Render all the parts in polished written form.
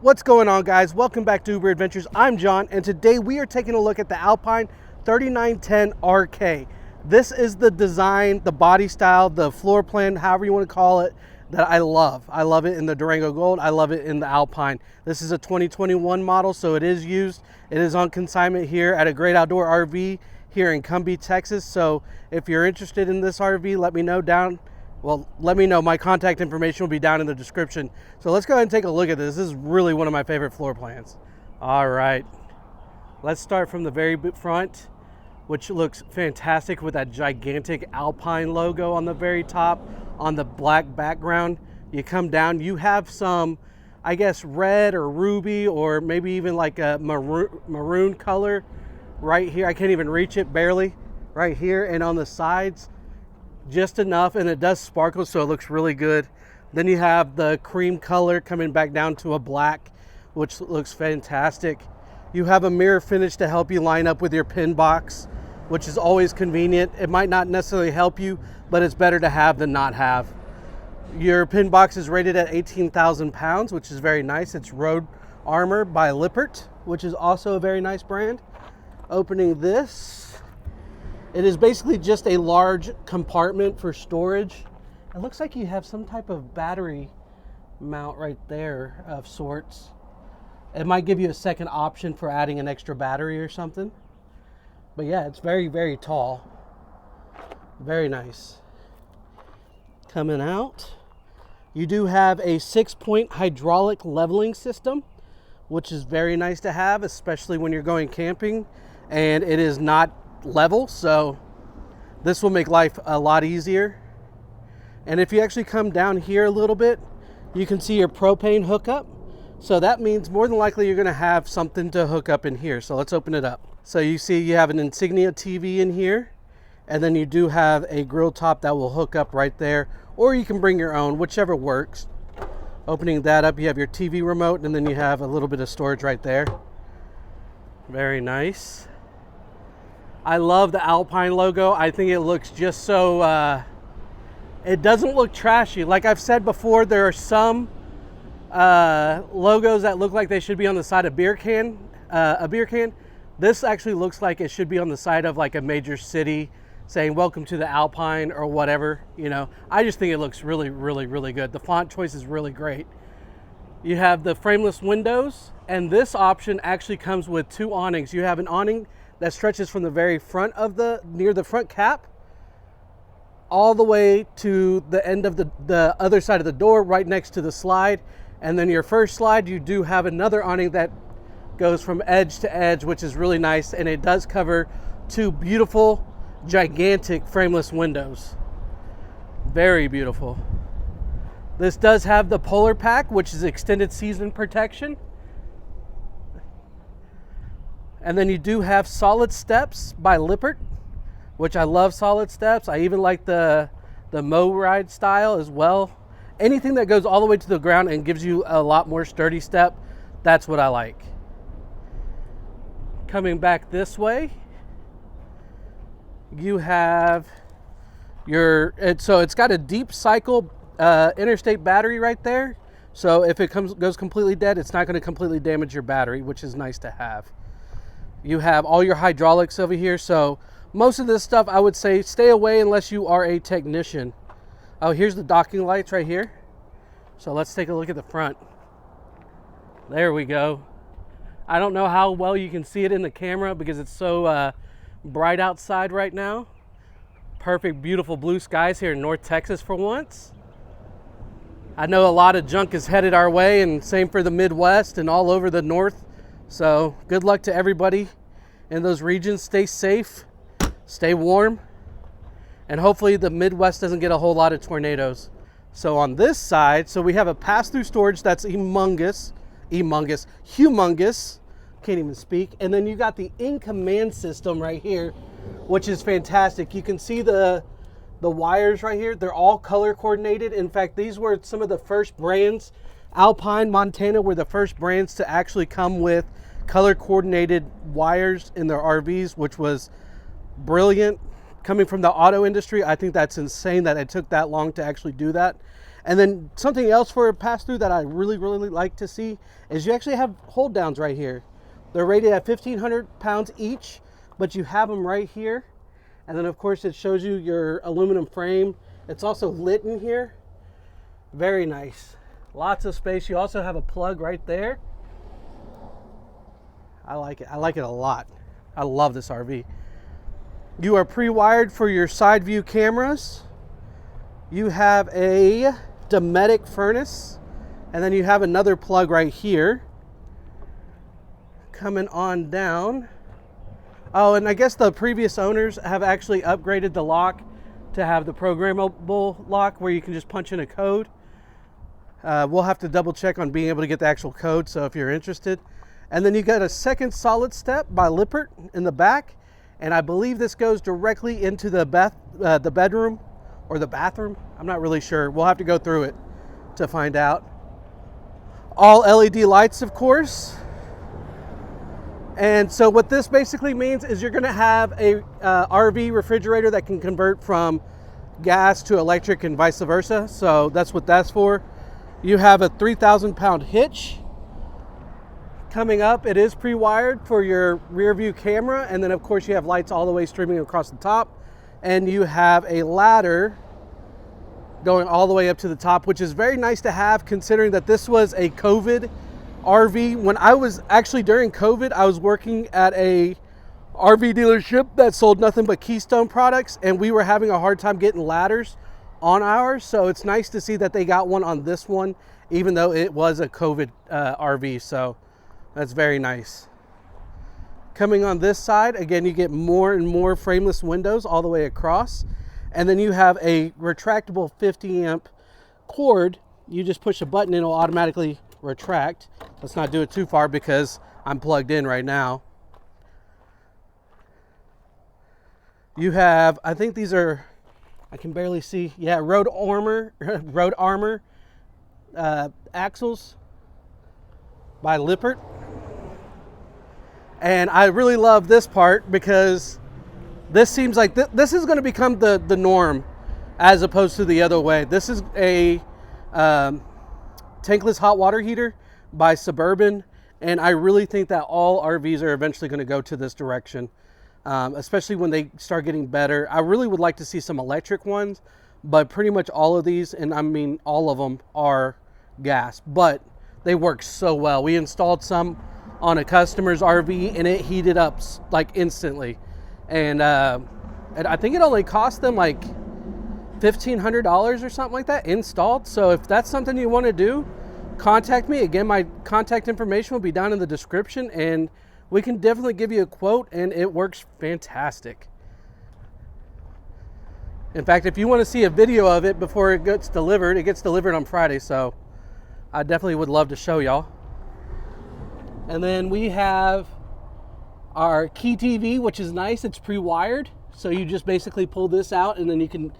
What's going on, guys? Welcome back to Uber Adventures. I'm John, and today we are taking a look at the Alpine 3910RK. This is the design, the body style, the floor plan, however you want to call it, that I love. I love it in the Durango Gold. I love it in the Alpine. This is a 2021 model, so it is used. It is on consignment here at a Great Outdoor RV here in Cumby, Texas. So if you're interested in this RV, let me know let me know. My contact information will be down in the description. So let's go ahead and take a look at this. This is really one of my favorite floor plans. All right, let's start from the very front, which looks fantastic with that gigantic Alpine logo on the very top on the black background. You come down, you have some, I guess, red or ruby or maybe even like a maroon color right here. I can't even reach it, barely, right here. And on the sides, just enough, and it does sparkle, so it looks really good. Then you have the cream color coming back down to a black, which looks fantastic. You have a mirror finish to help you line up with your pin box, which is always convenient. It might not necessarily help you, but it's better to have than not have. Your pin box is rated at 18,000 pounds, which is very nice. It's Road Armor by Lippert, which is also a very nice brand. Opening this, it is basically just a large compartment for storage. It looks like you have some type of battery mount right there of sorts. It might give you a second option for adding an extra battery or something. But yeah, it's very, very tall. Very nice. Coming out, you do have a 6-point hydraulic leveling system, which is very nice to have, especially when you're going camping and it is not level, so this will make life a lot easier. And if you actually come down here a little bit, you can see your propane hookup. So that means more than likely you're going to have something to hook up in here. So let's open it up. So you see you have an Insignia TV in here, and then you do have a grill top that will hook up right there, or you can bring your own, whichever works. Opening that up, you have your TV remote, and then you have a little bit of storage right there. Very nice. I love the Alpine logo. I think it looks just so, it doesn't look trashy. Like I've said before, there are some logos that look like they should be on the side of a beer can. This actually looks like it should be on the side of like a major city saying welcome to the Alpine or whatever, you know. I just think it looks really, really, really good. The font choice is really great. You have the frameless windows, and this option actually comes with 2 awnings. You have an awning that stretches from the very front of near the front cap all the way to the end of the other side of the door, right next to the slide. And then your first slide, you do have another awning that goes from edge to edge, which is really nice. And it does cover 2 beautiful, gigantic frameless windows. Very beautiful. This does have the Polar Pack, which is extended season protection. And then you do have solid steps by Lippert, which I love solid steps. I even like the Mow Ride style as well. Anything that goes all the way to the ground and gives you a lot more sturdy step, that's what I like. Coming back this way, you have so it's got a deep cycle interstate battery right there. So if it goes completely dead, it's not going to completely damage your battery, which is nice to have. You have all your hydraulics over here, so most of this stuff I would say stay away unless you are a technician. Oh, here's the docking lights right here. So let's take a look at the front. There we go. I don't know how well you can see it in the camera because it's so bright outside right now. Perfect, beautiful blue skies here in North Texas for once. I know a lot of junk is headed our way, and same for the Midwest and all over the North. So good luck to everybody in those regions. Stay safe, stay warm, and hopefully the Midwest doesn't get a whole lot of tornadoes. So on this side, so we have a pass-through storage that's humongous, can't even speak. And then you got the in-command system right here, which is fantastic. You can see the wires right here. They're all color coordinated. In fact, these were some of the first brands. Alpine, Montana were the first brands to actually come with color coordinated wires in their RVs, which was brilliant. Coming from the auto industry, I think that's insane that it took that long to actually do that. And then something else for a pass-through that I really like to see is you actually have hold downs right here. They're rated at 1,500 pounds each, but you have them right here. And then of course it shows you your aluminum frame. It's also lit in here. Very nice. Lots of space. You also have a plug right there. I like it. I like it a lot. I love this RV. You are pre-wired for your side view cameras. You have a Dometic furnace, and then you have another plug right here. Coming on down. Oh, and I guess the previous owners have actually upgraded the lock to have the programmable lock where you can just punch in a code. We'll have to double check on being able to get the actual code, so if you're interested. And then you got a second solid step by Lippert in the back, and I believe this goes directly into the bedroom or the bathroom. I'm not really sure. We'll have to go through it to find out. All LED lights, of course. And so what this basically means is you're gonna have a RV refrigerator that can convert from gas to electric and vice versa. So that's what that's for. You have a 3,000 pound hitch. Coming up, it is pre-wired for your rear view camera. And then of course you have lights all the way streaming across the top. And you have a ladder going all the way up to the top, which is very nice to have considering that this was a COVID RV. When I was actually during COVID, I was working at a RV dealership that sold nothing but Keystone products, and we were having a hard time getting ladders on ours. So it's nice to see that they got one on this one, even though it was a COVID RV. So that's very nice. Coming on this side, again, you get more and more frameless windows all the way across. And then you have a retractable 50 amp cord. You just push a button and it'll automatically retract. Let's not do it too far because I'm plugged in right now. You have, I think these are, I can barely see. Yeah, road armor axles by Lippert. And I really love this part because this seems like this is going to become the norm as opposed to the other way. This is a tankless hot water heater by Suburban, and I really think that all RVs are eventually going to go to this direction, especially when they start getting better. I really would like to see some electric ones, but pretty much all of these, and I mean all of them, are gas, but they work so well. We installed some on a customer's RV and it heated up like instantly, and I think it only cost them like $1,500 or something like that installed. So if that's something you want to do, contact me. Again, my contact information will be down in the description, and we can definitely give you a quote, and it works fantastic. In fact, if you want to see a video of it before it gets delivered on Friday, so I definitely would love to show y'all. And then we have our key TV, which is nice. It's pre-wired, so you just basically pull this out and then you can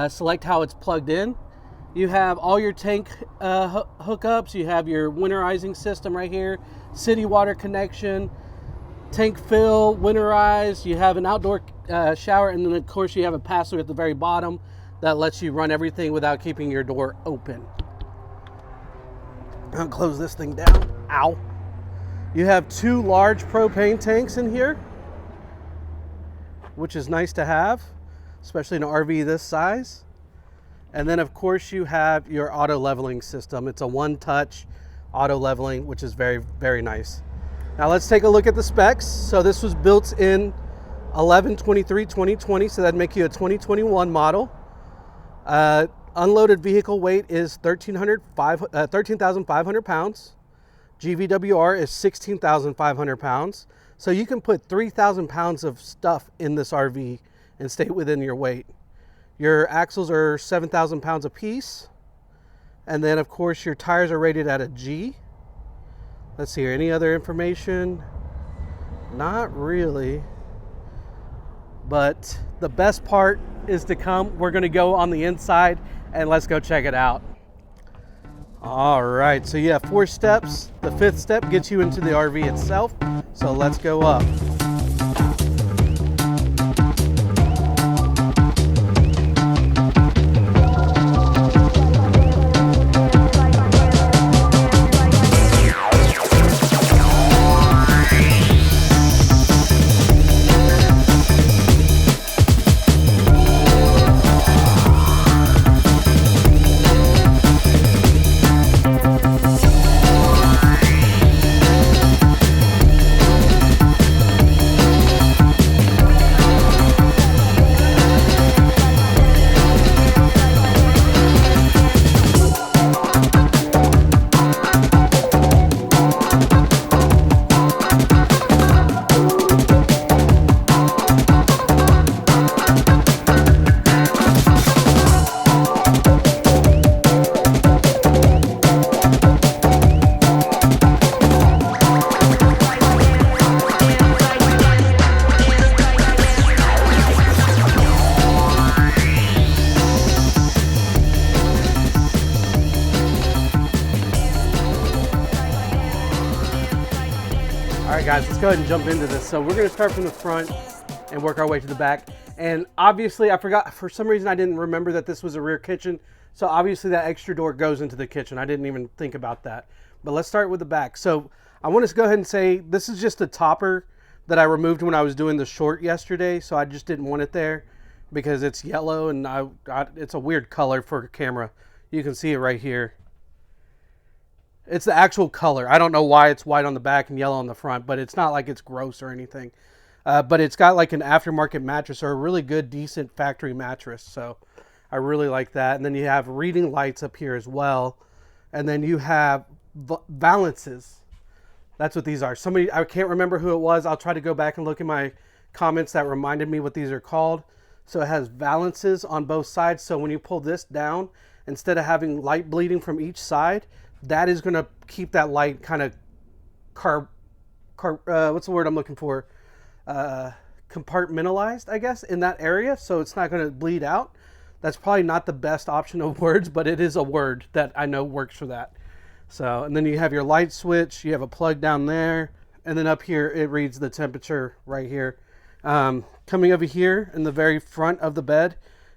select how it's plugged in. You have all your tank hookups. You have your winterizing system right here, city water connection, tank fill, winterize. You have an outdoor shower, and then of course you have a pass-through at the very bottom that lets you run everything without keeping your door open. I'll close this thing down. Ow. You have two large propane tanks in here, which is nice to have, especially in an RV this size. And then of course you have your auto leveling system. It's a one-touch auto leveling, which is very, very nice. Now let's take a look at the specs. So this was built in 11/23/2020, so that'd make you a 2021 model. Unloaded vehicle weight is 13,500 pounds. GVWR is 16,500 pounds. So you can put 3,000 pounds of stuff in this RV and stay within your weight. Your axles are 7,000 pounds a piece. And then of course your tires are rated at a G. Let's see here, any other information? Not really. But the best part is to come. We're gonna go on the inside and let's go check it out. All right, so you have 4 steps. The 5th step gets you into the RV itself. So let's go up. right, guys, let's go ahead and jump into this. So we're going to start from the front and work our way to the back. And obviously, I forgot, for some reason, I didn't remember that this was a rear kitchen. So obviously that extra door goes into the kitchen. I didn't even think about that. But let's start with the back. So I want to go ahead and say this is just a topper that I removed when I was doing the short yesterday. So I just didn't want it there because it's yellow and it's a weird color for a camera. You can see it right here. It's the actual color. I don't know why it's white on the back and yellow on the front, but it's not like it's gross or anything. But it's got like an aftermarket mattress or a really good, decent factory mattress. So I really like that. And then you have reading lights up here as well. And then you have valances. That's what these are. Somebody, I can't remember who it was. I'll try to go back and look in my comments that reminded me what these are called. So it has valances on both sides. So when you pull this down, instead of having light bleeding from each side, that is going to keep that light kind of what's the word I'm looking for? Compartmentalized, I guess, in that area. So it's not going to bleed out. That's probably not the best option of words, but it is a word that I know works for that. So, and then you have your light switch. You have a plug down there. And then up here, it reads the temperature right here. Coming over here in the very front of the bed,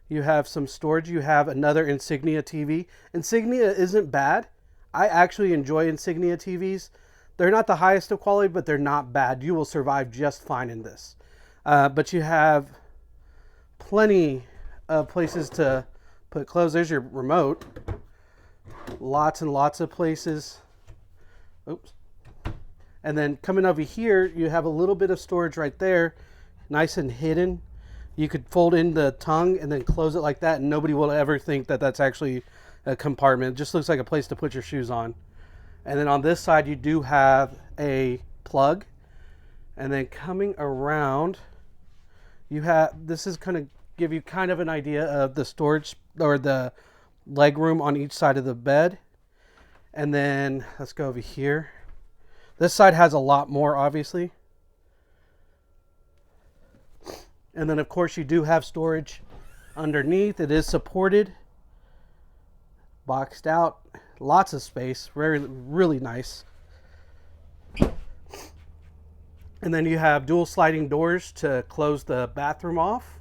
you have some storage. You have another Insignia TV. Insignia isn't bad. I actually enjoy Insignia TVs. They're not the highest of quality, but they're not bad. You will survive just fine in this. But you have plenty of places to put clothes. There's your remote. Lots and lots of places. Oops. And then coming over here, you have a little bit of storage right there. Nice and hidden. You could fold in the tongue and then close it like that, and nobody will ever think that that's actually a compartment. It just looks like a place to put your shoes on. And then on this side, you do have a plug. And then coming around, you have, this is going to give you kind of an idea of the storage or the leg room on each side of the bed. And then let's go over here. This side has a lot more, obviously. And then of course you do have storage underneath. It is supported. Boxed out, lots of space, really nice. And then you have dual sliding doors to close the bathroom off.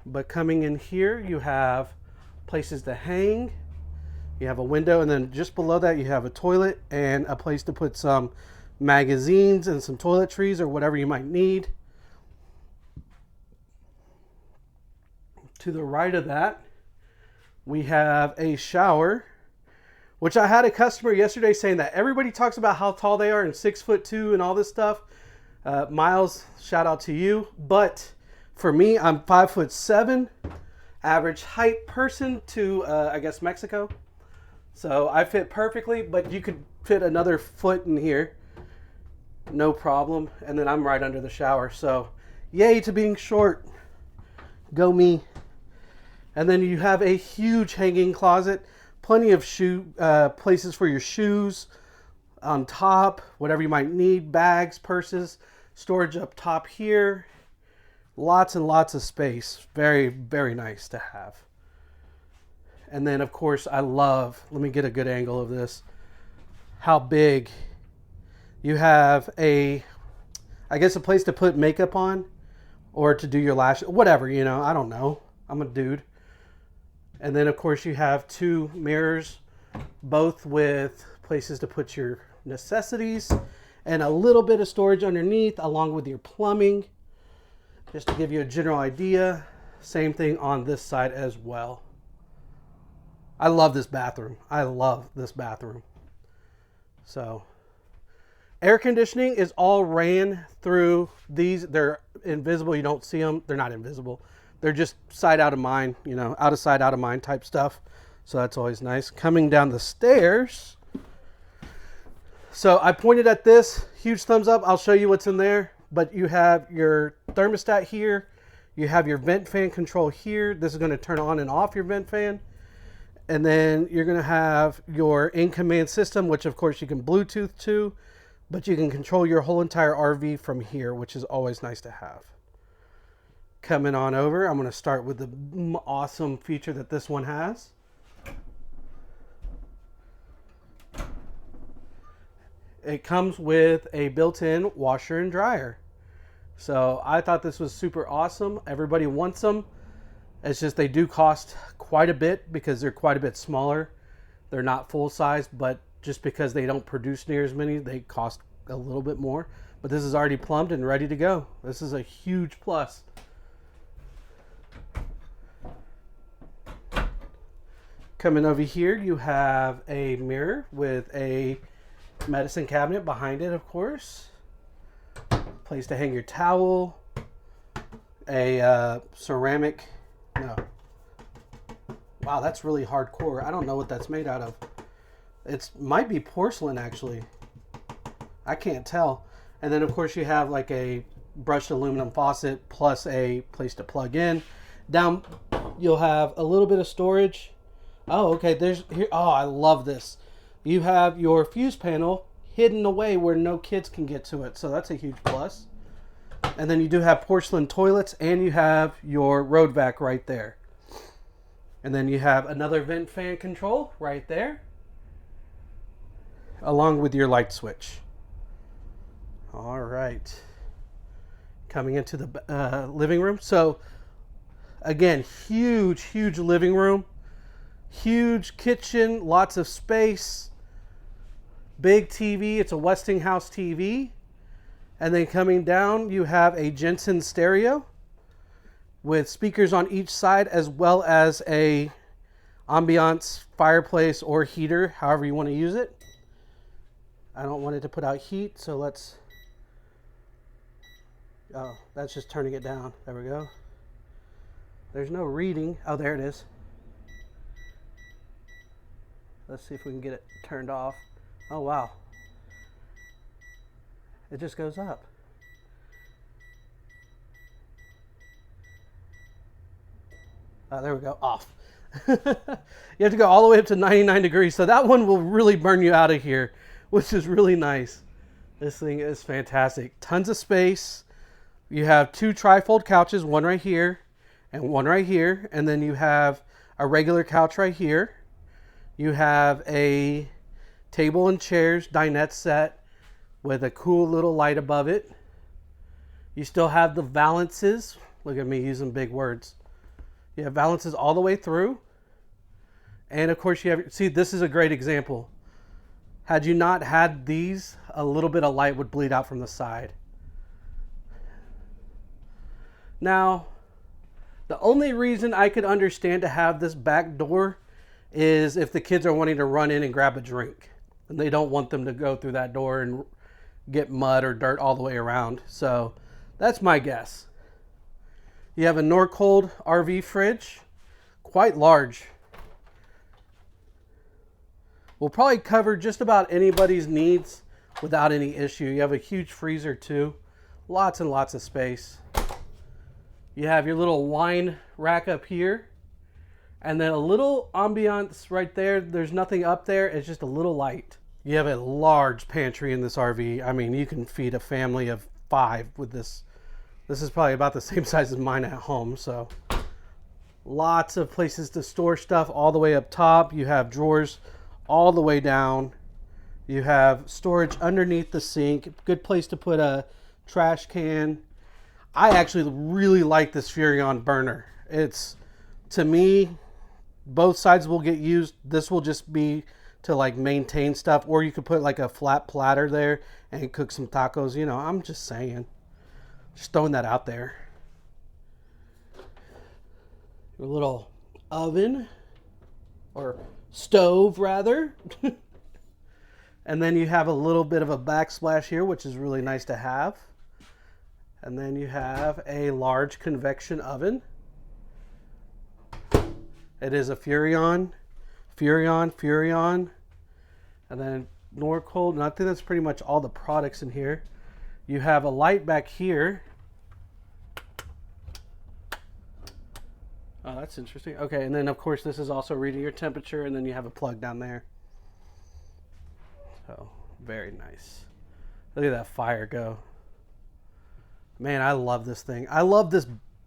But coming in here, you have places to hang. You have a window, and then just below that, you have a toilet and a place to put some magazines and some toiletries or whatever you might need. To the right of that, we have a shower, which I had a customer yesterday saying that everybody talks about how tall they are and 6'2" and all this stuff. Miles, shout out to you. But for me, I'm 5'7", average height person to, I guess, Mexico. So I fit perfectly, but you could fit another foot in here. No problem. And then I'm right under the shower. So yay to being short. Go me. And then you have a huge hanging closet, plenty of places for your shoes on top, whatever you might need, bags, purses, storage up top here. Lots and lots of space. Very, very nice to have. And then, of course, I love, let me get a good angle of this, how big you have I guess a place to put makeup on or to do your lashes, whatever, you know, I don't know. I'm a dude. And then, of course, you have two mirrors, both with places to put your necessities and a little bit of storage underneath along with your plumbing. Just to give you a general idea. Same thing on this side as well. I love this bathroom. I love this bathroom. So, air conditioning is all ran through these. They're invisible. You don't see them. They're not invisible. They're just sight out of mind, you know, out of sight, out of mind type stuff. So that's always nice. Coming down the stairs. So I pointed at this, huge thumbs up. I'll show you what's in there. But you have your thermostat here. You have your vent fan control here. This is going to turn on and off your vent fan. And then you're going to have your in-command system, which of course you can Bluetooth to. But you can control your whole entire RV from here, which is always nice to have. Coming on over, I'm going to start with the awesome feature that this one has. it comes with a built-in washer and dryer. So I thought this was super awesome. Everybody wants them. It's just they do cost quite a bit because they're quite a bit smaller. They're not full size, but just because they don't produce near as many, they cost a little bit more. But this is already plumbed and ready to go. This is a huge plus. Coming over here, you have a mirror with a medicine cabinet behind it, of course. Place to hang your towel. A ceramic. No. Wow, that's really hardcore. I don't know what that's made out of. It might be porcelain, actually. I can't tell. And then, of course, you have like a brushed aluminum faucet plus a place to plug in. Down, you'll have a little bit of storage. Oh, okay. There's here. Oh, I love this. You have your fuse panel hidden away where no kids can get to it. So that's a huge plus. And then you do have porcelain toilets, and you have your road vac right there. And then you have another vent fan control right there, along with your light switch. All right. Coming into the living room. So again, huge living room, huge kitchen, lots of space, big TV. It's a Westinghouse TV. And then coming down, you have a Jensen stereo with speakers on each side, as well as a ambiance fireplace or heater, however you want to use it. I don't want it to put out heat, so let's... Oh, that's just turning it down. There we go. There's no reading. Oh, there it is. Let's see if we can get it turned off. Oh, wow. It just goes up. Oh, there we go. Off. You have to go all the way up to 99 degrees. So that one will really burn you out of here, which is really nice. This thing is fantastic. Tons of space. You have two trifold couches, one right here and one right here. And then you have a regular couch right here. You have a table and chairs dinette set with a cool little light above it. You still have the valances. Look at me using big words. You have valances all the way through. And of course you have, see, this is a great example. Had you not had these, a little bit of light would bleed out from the side. Now, the only reason I could understand to have this back door is if the kids are wanting to run in and grab a drink. And they don't want them to go through that door and get mud or dirt all the way around. So that's my guess. You have a Norcold RV fridge, quite large. Will probably cover just about anybody's needs without any issue. You have a huge freezer too. Lots and lots of space. You have your little wine rack up here. And then a little ambiance right there. There's nothing up there. It's just a little light. You have a large pantry in this RV. I mean, you can feed a family of 5 with this. This is probably about the same size as mine at home. So lots of places to store stuff all the way up top. You have drawers all the way down. You have storage underneath the sink. Good place to put a trash can. I actually really like this Furrion burner. It's, to me, both sides will get used. This will just be to like maintain stuff, or you could put like a flat platter there and cook some tacos. You know, I'm just saying. Just throwing that out there. Your little oven, or stove rather. And then you have a little bit of a backsplash here, which is really nice to have. And then you have a large convection oven. It is a Furrion. And then Norcold. And I think that's pretty much all the products in here. You have a light back here. Oh, that's interesting. Okay, and then of course this is also reading your temperature, and then you have a plug down there. So, very nice. Look at that fire go. Man, I love this thing. I love this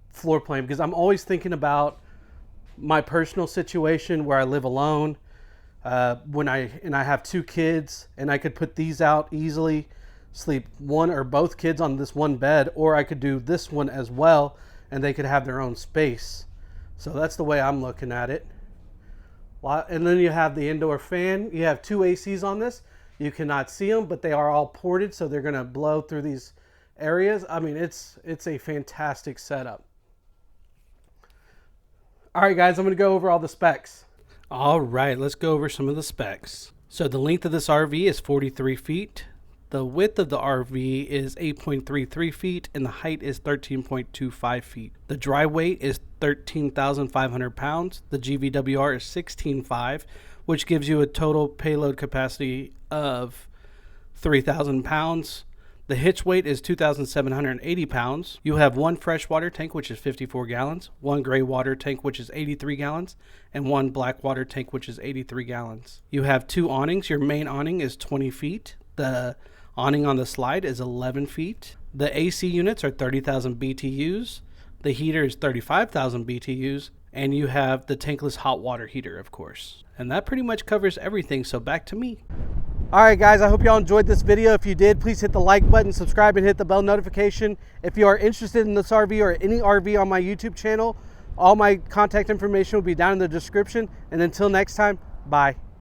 floor plan because I'm always thinking about my personal situation where I live alone. When I have 2 kids, and I could put these out easily, sleep one or both kids on this one bed, or I could do this one as well, and they could have their own space. So that's the way I'm looking at it. And then you have the indoor fan. You have 2 ACs on this. You cannot see them, but they are all ported, so they're going to blow through these areas. I mean, it's a fantastic setup. All right, guys, I'm going to go over all the specs. All right, let's go over some of the specs. So the length of this RV is 43 feet. The width of the RV is 8.33 feet, and the height is 13.25 feet. The dry weight is 13,500 pounds. The GVWR is 16.5, which gives you a total payload capacity of 3,000 pounds. The hitch weight is 2,780 pounds. You have 1 freshwater tank, which is 54 gallons, 1 gray water tank, which is 83 gallons, and 1 black water tank, which is 83 gallons. You have 2 awnings. Your main awning is 20 feet. The awning on the slide is 11 feet. The AC units are 30,000 BTUs. The heater is 35,000 BTUs. And you have the tankless hot water heater, of course. And that pretty much covers everything, so back to me. All right, guys, I hope y'all enjoyed this video. If you did, please hit the like button, subscribe, and hit the bell notification. If you are interested in this RV or any RV on my YouTube channel, all my contact information will be down in the description. And until next time, bye.